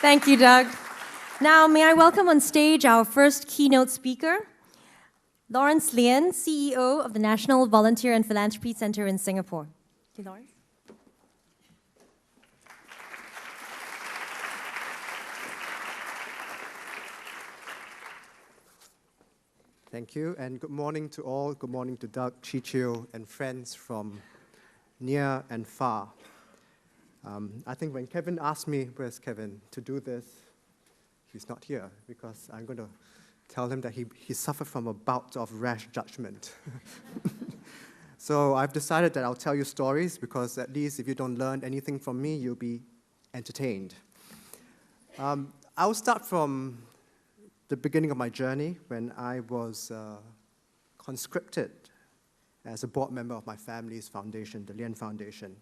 Thank you, Doug. Now, may I welcome on stage our first keynote speaker, Laurence Lien, CEO of the National Volunteer and Philanthropy Center in Singapore. Hey, Laurence. Thank you, and good morning to all. Good morning to Doug, Chi-Chiu, and friends from near and far. I think when Kevin asked me, where's Kevin, to do this, he's not here, because I'm going to tell him that he suffered from a bout of rash judgment. So I've decided that I'll tell you stories, because at least if you don't learn anything from me, you'll be entertained. I'll start from the beginning of my journey when I was conscripted as a board member of my family's foundation, the Lien Foundation.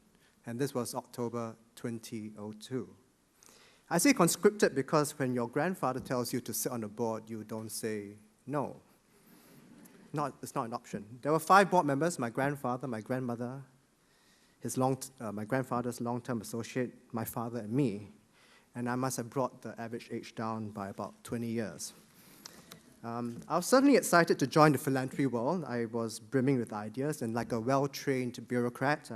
And this was October 2002. I say conscripted because when your grandfather tells you to sit on a board, you don't say no. It's not an option. There were 5 board members: my grandfather, my grandmother, my grandfather's long-term associate, my father, and me. And I must have brought the average age down by about 20 years. I was certainly excited to join the philanthropy world. I was brimming with ideas, and like a well-trained bureaucrat,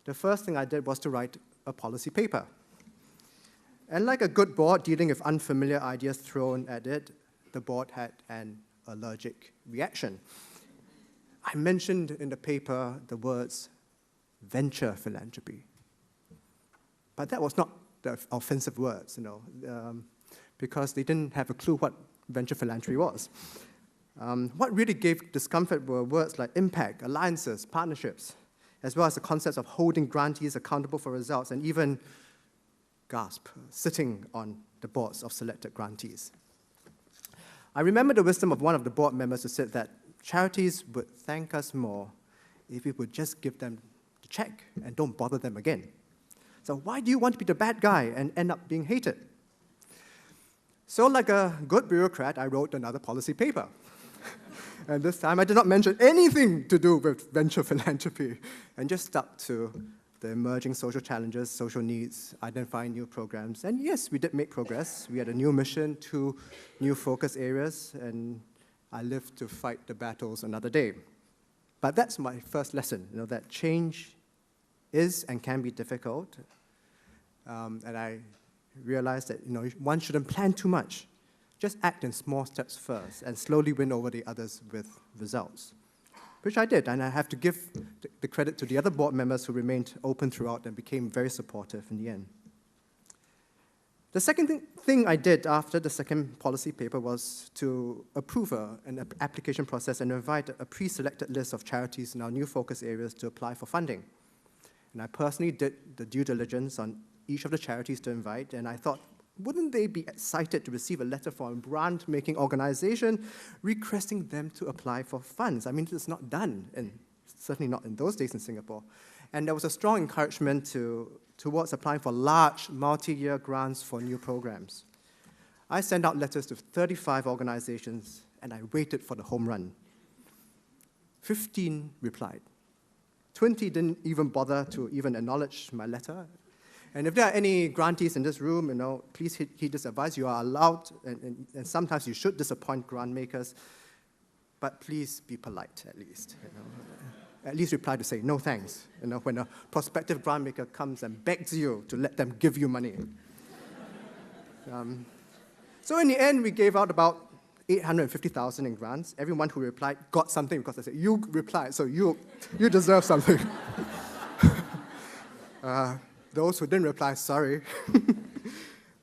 the first thing I did was to write a policy paper. And like a good board dealing with unfamiliar ideas thrown at it, the board had an allergic reaction. I mentioned in the paper the words venture philanthropy. But that was not the offensive words, because they didn't have a clue what venture philanthropy was. What really gave discomfort were words like impact, alliances, partnerships, as well as the concepts of holding grantees accountable for results, and even, gasp, sitting on the boards of selected grantees. I remember the wisdom of one of the board members who said that charities would thank us more if we would just give them the check and don't bother them again. So why do you want to be the bad guy and end up being hated? So like a good bureaucrat, I wrote another policy paper. And this time I did not mention anything to do with venture philanthropy, and just stuck to the emerging social challenges, social needs, identifying new programs. And yes, we did make progress. We had a new mission, 2 new focus areas, and I lived to fight the battles another day. But that's my first lesson, that change is and can be difficult. And I realized that one shouldn't plan too much. Just act in small steps first and slowly win over the others with results, which I did. And I have to give the credit to the other board members who remained open throughout and became very supportive in the end. The second thing I did after the second policy paper was to approve an application process and invite a pre-selected list of charities in our new focus areas to apply for funding. And I personally did the due diligence on each of the charities to invite, and I thought, wouldn't they be excited to receive a letter from a grant-making organization requesting them to apply for funds? I mean, it's not done, and certainly not in those days in Singapore. And there was a strong encouragement towards applying for large, multi-year grants for new programs. I sent out letters to 35 organizations, and I waited for the home run. 15 replied. 20 didn't even bother to even acknowledge my letter. And if there are any grantees in this room, please heed this advice. You are allowed, and sometimes you should disappoint grant makers, but please be polite at least. At least reply to say, no thanks, when a prospective grant maker comes and begs you to let them give you money. So in the end, we gave out about 850,000 in grants. Everyone who replied got something because I said, you replied, so you deserve something. Those who didn't reply, sorry.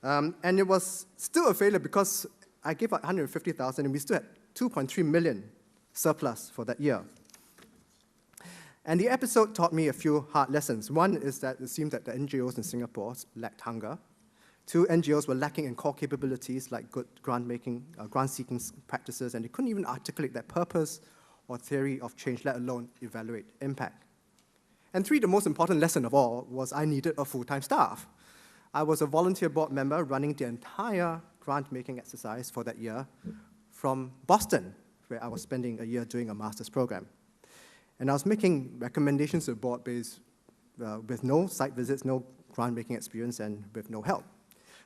And it was still a failure because I gave out 150,000 and we still had 2.3 million surplus for that year. And the episode taught me a few hard lessons. One is that it seemed that the NGOs in Singapore lacked hunger. 2, NGOs were lacking in core capabilities like good grant-seeking practices, and they couldn't even articulate their purpose or theory of change, let alone evaluate impact. And 3, the most important lesson of all was I needed a full-time staff. I was a volunteer board member running the entire grant-making exercise for that year from Boston, where I was spending a year doing a master's program. And I was making recommendations to the board based with no site visits, no grant-making experience, and with no help.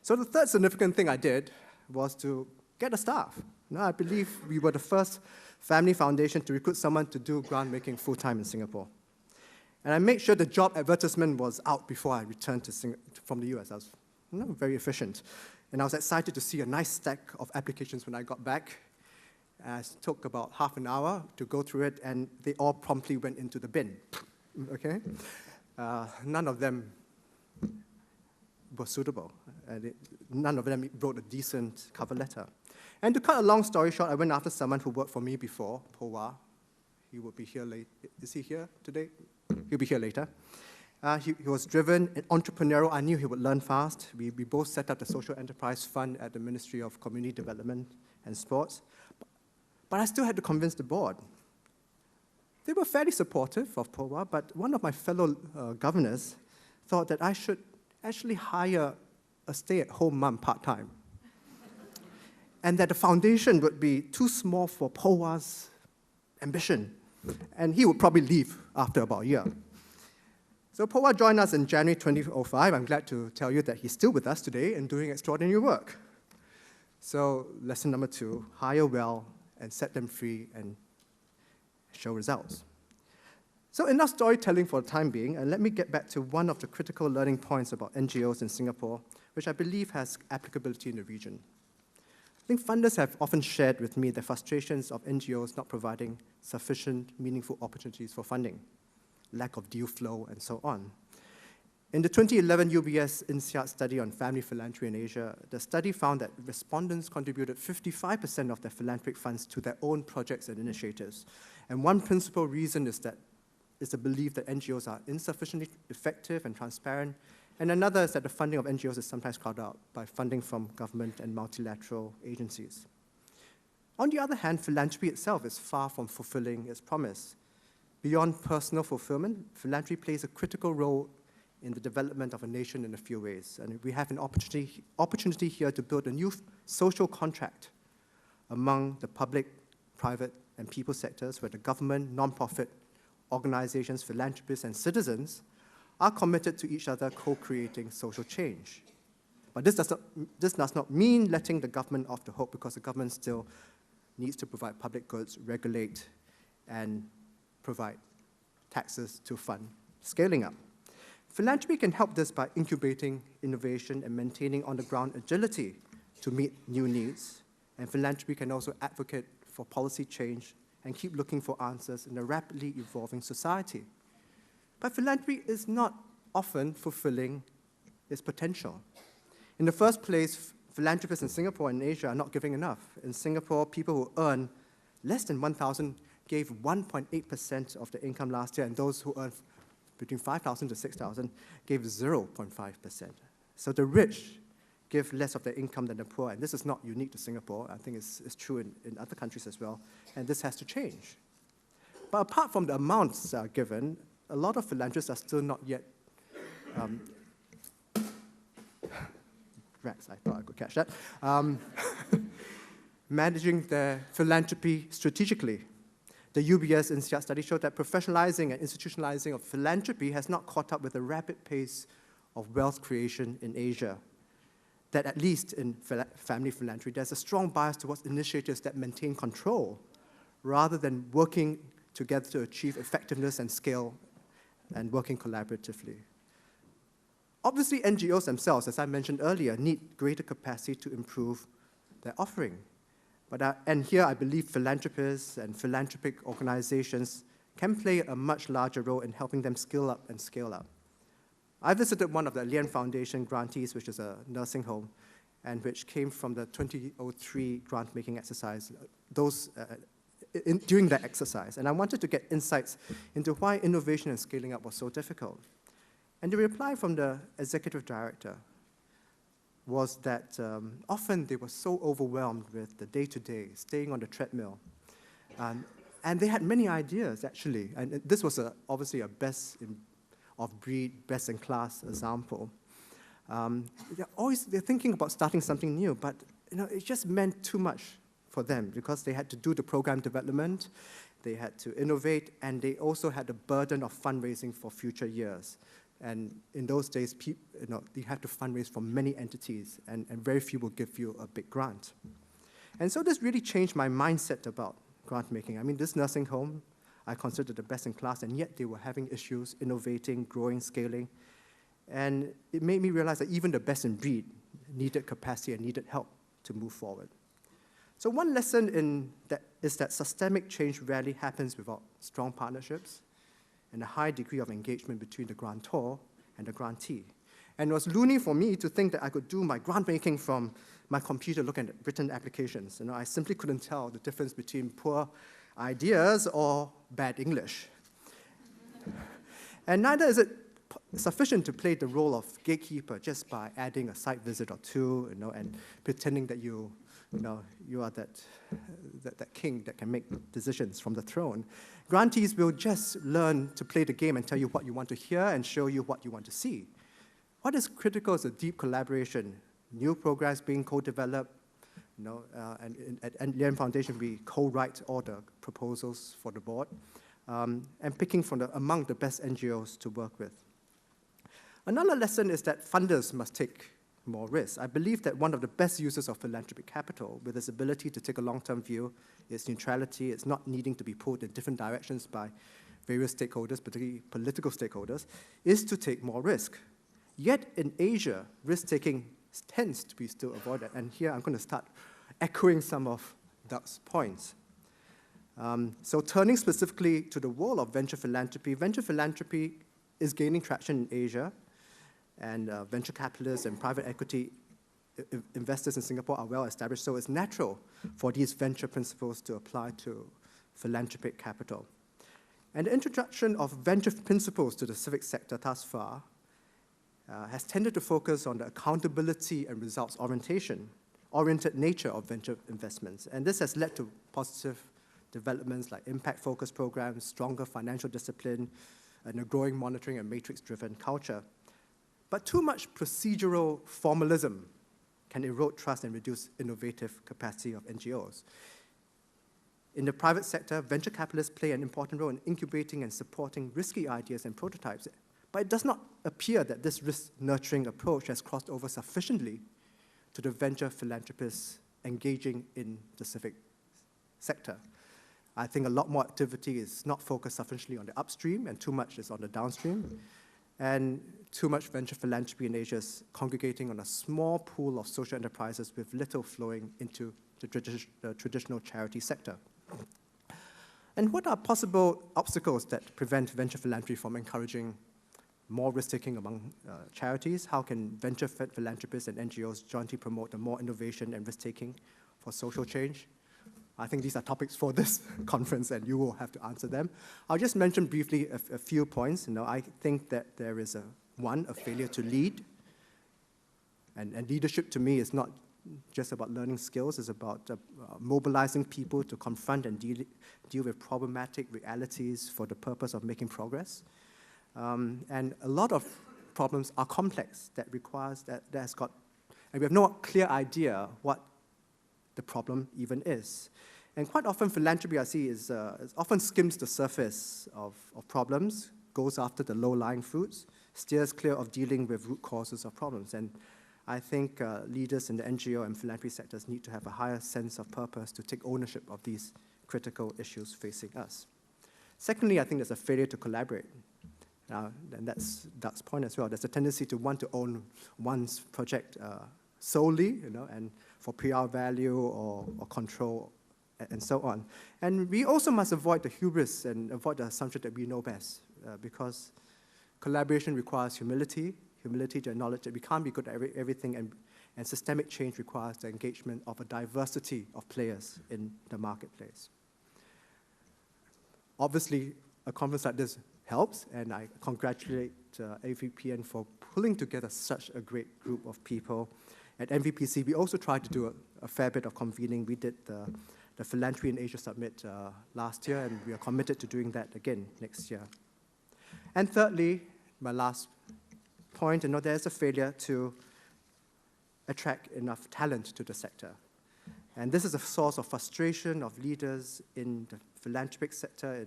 So the third significant thing I did was to get a staff. Now, I believe we were the first family foundation to recruit someone to do grant making full-time in Singapore. And I made sure the job advertisement was out before I returned from the US. I was very efficient. And I was excited to see a nice stack of applications when I got back. It took about half an hour to go through it, and they all promptly went into the bin. Okay? None of them were suitable. None of them wrote a decent cover letter. And to cut a long story short, I went after someone who worked for me before, Powa. He will be here later. Is he here today? He'll be here later. He was driven and entrepreneurial. I knew he would learn fast. We both set up the Social Enterprise Fund at the Ministry of Community Development and Sports. But I still had to convince the board. They were fairly supportive of Powa, but one of my fellow governors thought that I should actually hire a stay-at-home mom part-time, and that the foundation would be too small for Powa's ambition, and he would probably leave after about a year. So Powa joined us in January 2005. I'm glad to tell you that he's still with us today and doing extraordinary work. So lesson number 2, hire well and set them free and show results. So enough storytelling for the time being, and let me get back to one of the critical learning points about NGOs in Singapore, which I believe has applicability in the region. I think funders have often shared with me the frustrations of NGOs not providing sufficient, meaningful opportunities for funding, lack of deal flow, and so on. In the 2011 UBS INSEAD study on family philanthropy in Asia, the study found that respondents contributed 55% of their philanthropic funds to their own projects and initiatives. And one principal reason is the belief that NGOs are insufficiently effective and transparent, and another is that the funding of NGOs is sometimes crowded out by funding from government and multilateral agencies. On the other hand, philanthropy itself is far from fulfilling its promise. Beyond personal fulfillment, philanthropy plays a critical role in the development of a nation in a few ways. And we have an opportunity here to build a new social contract among the public, private, and people sectors where the government, non-profit organizations, philanthropists, and citizens are committed to each other co-creating social change. But this does not mean letting the government off the hook, because the government still needs to provide public goods, regulate, and provide taxes to fund scaling up. Philanthropy can help this by incubating innovation and maintaining on-the-ground agility to meet new needs. And philanthropy can also advocate for policy change and keep looking for answers in a rapidly evolving society. But philanthropy is not often fulfilling its potential. In the first place, philanthropists in Singapore and Asia are not giving enough. In Singapore, people who earn less than 1,000 gave 1.8% of their income last year, and those who earn between 5,000 to 6,000 gave 0.5%. So the rich give less of their income than the poor, and this is not unique to Singapore. I think it's true in other countries as well, and this has to change. But apart from the amounts given, a lot of philanthropists are still not yet rats, I thought I could catch that, managing their philanthropy strategically. The UBS INSEAD study showed that professionalizing and institutionalizing of philanthropy has not caught up with the rapid pace of wealth creation in Asia. That at least in family philanthropy, there's a strong bias towards initiatives that maintain control rather than working together to achieve effectiveness and scale and working collaboratively. Obviously, NGOs themselves, as I mentioned earlier, need greater capacity to improve their offering. And here I believe philanthropists and philanthropic organizations can play a much larger role in helping them scale up and scale up. I visited one of the Lien Foundation grantees, which is a nursing home, and which came from the 2003 grant-making exercise, during that exercise. And I wanted to get insights into why innovation and scaling up was so difficult. And the reply from the executive director was that often they were so overwhelmed with the day-to-day, staying on the treadmill. And they had many ideas, actually. And this was obviously a best-of-breed, best-in-class example. They're thinking about starting something new, but it just meant too much for them because they had to do the program development, they had to innovate, and they also had the burden of fundraising for future years. And in those days, you had to fundraise from many entities, and very few will give you a big grant. And so this really changed my mindset about grant making. I mean, this nursing home, I considered the best in class, and yet they were having issues innovating, growing, scaling. And it made me realize that even the best in breed needed capacity and needed help to move forward. So one lesson is that systemic change rarely happens without strong partnerships and a high degree of engagement between the grantor and the grantee. And it was loony for me to think that I could do my grant making from my computer looking at written applications. I simply couldn't tell the difference between poor ideas or bad English. And neither is it sufficient to play the role of gatekeeper just by adding a site visit or two, and pretending that you are that king that can make decisions from the throne. Grantees will just learn to play the game and tell you what you want to hear and show you what you want to see. What is critical is a deep collaboration, new programs being co-developed, and at Lien Foundation we co-write all the proposals for the board, and picking from among the best NGOs to work with. Another lesson is that funders must take more risks. I believe that one of the best uses of philanthropic capital, with its ability to take a long-term view, its neutrality, its not needing to be pulled in different directions by various stakeholders, particularly political stakeholders, is to take more risk. Yet in Asia, risk-taking tends to be still avoided. And here I'm going to start echoing some of Doug's points. So turning specifically to the world of venture philanthropy is gaining traction in Asia. And venture capitalists and private equity investors in Singapore are well established, so it's natural for these venture principles to apply to philanthropic capital. And the introduction of venture principles to the civic sector thus far has tended to focus on the accountability and results-oriented nature of venture investments. And this has led to positive developments like impact-focused programs, stronger financial discipline, and a growing monitoring and matrix-driven culture. But too much procedural formalism can erode trust and reduce innovative capacity of NGOs. In the private sector, venture capitalists play an important role in incubating and supporting risky ideas and prototypes. But it does not appear that this risk-nurturing approach has crossed over sufficiently to the venture philanthropists engaging in the civic sector. I think a lot more activity is not focused sufficiently on the upstream, and too much is on the downstream. And too much venture philanthropy in Asia is congregating on a small pool of social enterprises with little flowing into the traditional charity sector. And what are possible obstacles that prevent venture philanthropy from encouraging more risk-taking among charities? How can venture philanthropists and NGOs jointly promote more innovation and risk-taking for social change? I think these are topics for this conference, and you will have to answer them. I'll just mention briefly a few points. I think that there is a failure to lead. And leadership, to me, is not just about learning skills. It's about mobilizing people to confront and deal with problematic realities for the purpose of making progress. And a lot of problems are complex and we have no clear idea what the problem even is. And quite often, philanthropy, I see, is often skims the surface of problems, goes after the low-lying fruits, steers clear of dealing with root causes of problems. And I think leaders in the NGO and philanthropy sectors need to have a higher sense of purpose to take ownership of these critical issues facing us. Secondly, I think there's a failure to collaborate. And that's Doug's point as well. There's a tendency to want to own one's project solely, and for PR value or control, and so on. And we also must avoid the hubris and avoid the assumption that we know best, because collaboration requires humility to acknowledge that we can't be good at everything, and systemic change requires the engagement of a diversity of players in the marketplace. Obviously, a conference like this helps, and I congratulate NVPN for pulling together such a great group of people. At NVPC, we also tried to do a fair bit of convening. We did the Philanthropy in Asia Summit last year, and we are committed to doing that again next year. And thirdly, my last point, there's a failure to attract enough talent to the sector. And this is a source of frustration of leaders in the philanthropic sector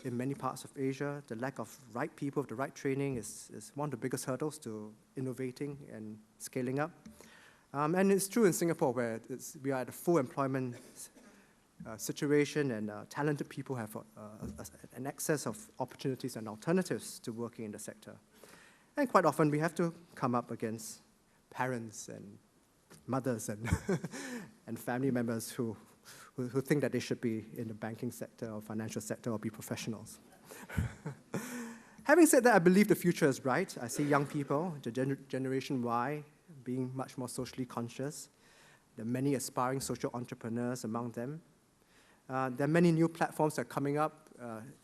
in many parts of Asia. The lack of right people with the right training is one of the biggest hurdles to innovating and scaling up. And it's true in Singapore, where we are at a full employment situation, and talented people have an excess of opportunities and alternatives to working in the sector. And quite often, we have to come up against parents and mothers and, and family members who think that they should be in the banking sector or financial sector or be professionals. Having said that, I believe the future is bright. I see young people, the Generation Y, being much more socially conscious. There are many aspiring social entrepreneurs among them. There are many new platforms that are coming up.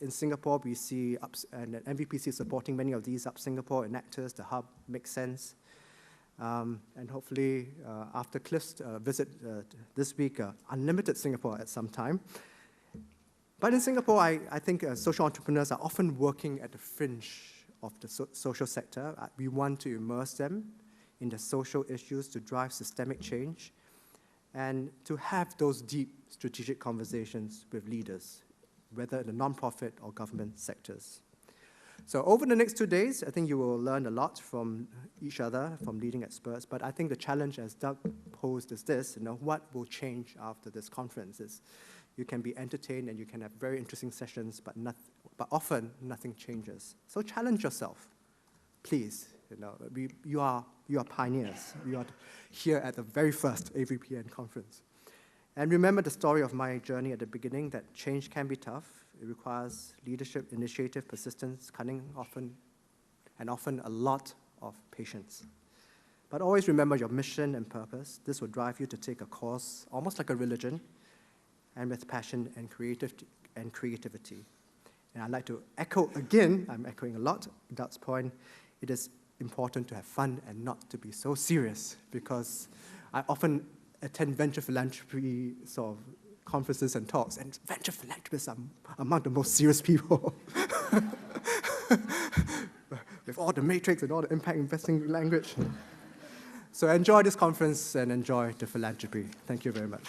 In Singapore, we see, and NVPC is supporting many of these Up Singapore enactors. The hub makes sense. And hopefully, after Cliff's visit this week, Unlimited Singapore at some time. But in Singapore, I think social entrepreneurs are often working at the fringe of the social sector. We want to immerse them in the social issues to drive systemic change and to have those deep strategic conversations with leaders, whether in the nonprofit or government sectors. So over the next 2 days, I think you will learn a lot from each other, from leading experts. But I think the challenge, as Doug posed, is this: what will change after this conference? Is you can be entertained and you can have very interesting sessions, but often nothing changes. So challenge yourself, please. You are pioneers. You are here at the very first AVPN conference. And remember the story of my journey at the beginning, that change can be tough. It requires leadership, initiative, persistence, cunning, often a lot of patience. But always remember your mission and purpose. This will drive you to take a course, almost like a religion, and with passion and creativity. And I'd like to echo again, I'm echoing a lot, Doug's point, it is important to have fun and not to be so serious, because I often attend venture philanthropy sort of conferences and talks, and venture philanthropists are among the most serious people. With all the matrix and all the impact investing language. So enjoy this conference and enjoy the philanthropy. Thank you very much.